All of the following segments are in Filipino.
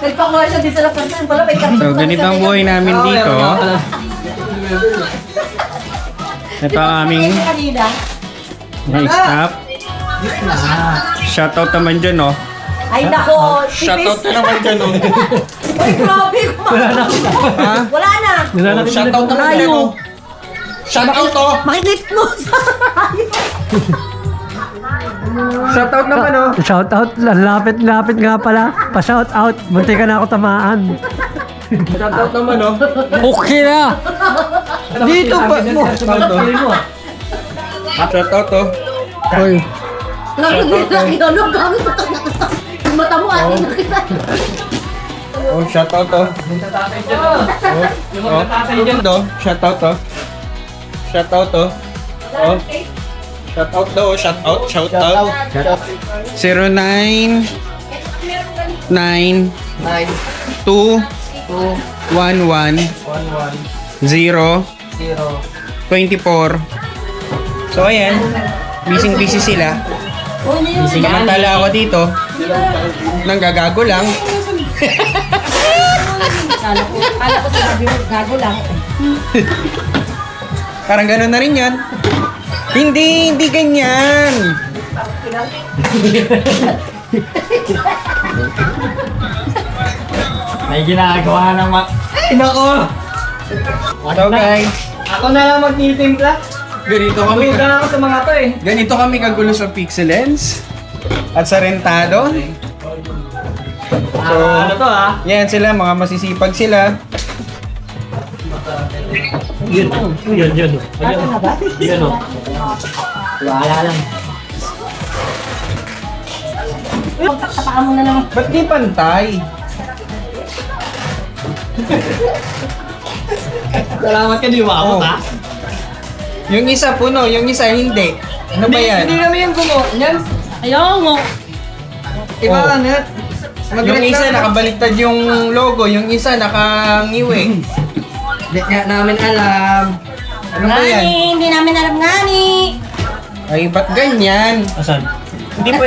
Nagpakuha siya dito sa lapasan. Pala may karton. So, ganito ang buhay namin dito. Ito ang aming mga staff. Shoutout naman dyan, oh. Ay, nako. Shoutout na naman dyan, oh. Uy, grabe. Ha? Wala na. Shoutout naman dyan, oh. Shoutout, oh. Makikit mo sa Shoutout naman, oh. Shout out, lapit nga pala. Pa-shout out, munti ka na ako tamaan. Shoutout naman, oh. Okay na! Dito pa. Shoutout, oh. Hoy, laki ano gano'n yung mata mo atin nakita. Oh, shoutout, oh. Oh, shoutout, oh. Shoutout, oh. Oh. Shoutout daw, shoutout. 09 9 2 11 0 24. So ayan, busy sila. Samantala ako dito, nanggagago lang. Kala ko sabi mo, gago lang. Parang gano'n na rin yan. Hindi ganyan. may ginagawa ng Nako. So guys, Ako na lang magtitimpla. ganito kami. ako sa mga to eh. Ganito kami kagulo sa Pixelens at sa Rentado. So, Ano to ah? yan sila, mga masisipag sila. Yun. Ayun o. Wala lang. Tapakan mo na lang. Ba't di pantay? Salamat ka, di ba ako Oh. ha? Yung isa puno, yung isa hindi. Ano ba yan? Hindi kami yung gumawa niyan. Ayaw mo. Iba Oh. ka na. Yung isa nakabaliktad yung logo, yung isa nakangiwi. Hindi nga namin alam. Ano ba yan? Ngani, hindi namin alam ngani. Ay, ba't ganyan? Asan? Hindi po.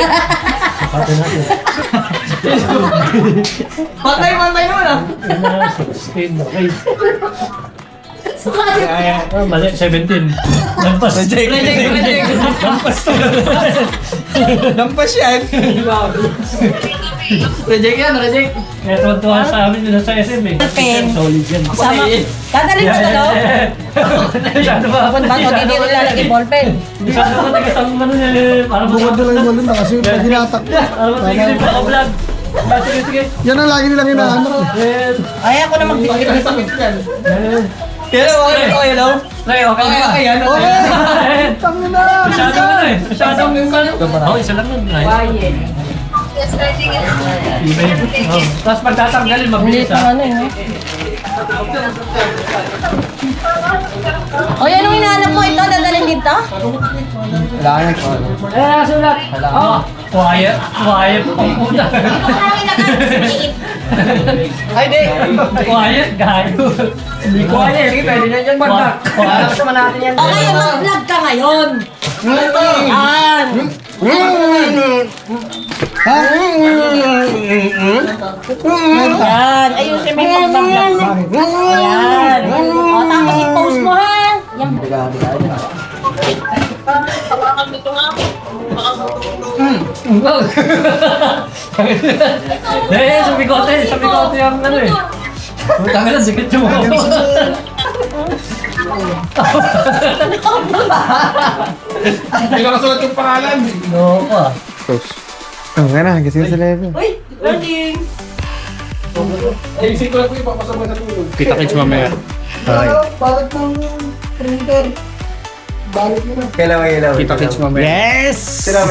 Patay naman ah. Sukali. Mali, 17. Lampas. Reject. Lampas to. Lampas yan. Reject yan, reject. Kaya tuwan-tuwan sa amin yun sa SM eh. Pen. Solid yan. Sama. Dadalhin mo sa loob. Masyado ba? Kung ba ito, hindi rin lalagay ballpen. Masyado ba taga-tang ano eh. Parang Bukod na lang yung balon na kasi pag hinatak. Parang matigil pa vlog. Sige. Yan ang lagi nilang hinahanap. Ay, ako na magdikit. Kaya okay ko hello? Okay yan. Tangin na! Masyadong ano eh. Masyadong yung ano. Oo, isa lang yun. Quiet. Tapos pagtatanggalin, mabilis Ulit ah. ano eh. O yan ang hinahanap mo ito, dadalhin dito? Nasulat. Oo. Quiet. Ang puta. Ay, di. Quiet, gago. Hindi quiet. Sige, pwede na dyan mag-back. Alam naman natin yan. Okay, mag-vlog ka ngayon. Yan. Yan. Ayusin mo yung mag-vlog. Ayan. O, tapos i-post mo ha. Yan. Sa bigote yung ano eh. Tanga na, sikit yung mga. Hindi ka nasulat yung pangalan. No pa. Oh, nga na, gising sila ito. Uy, learning. Ay, isip ko lang po yung papasama sa tulog. Kita-kits mamaya. Bakit ng printer? Balik nyo na. Kita-kits mamaya. Sila.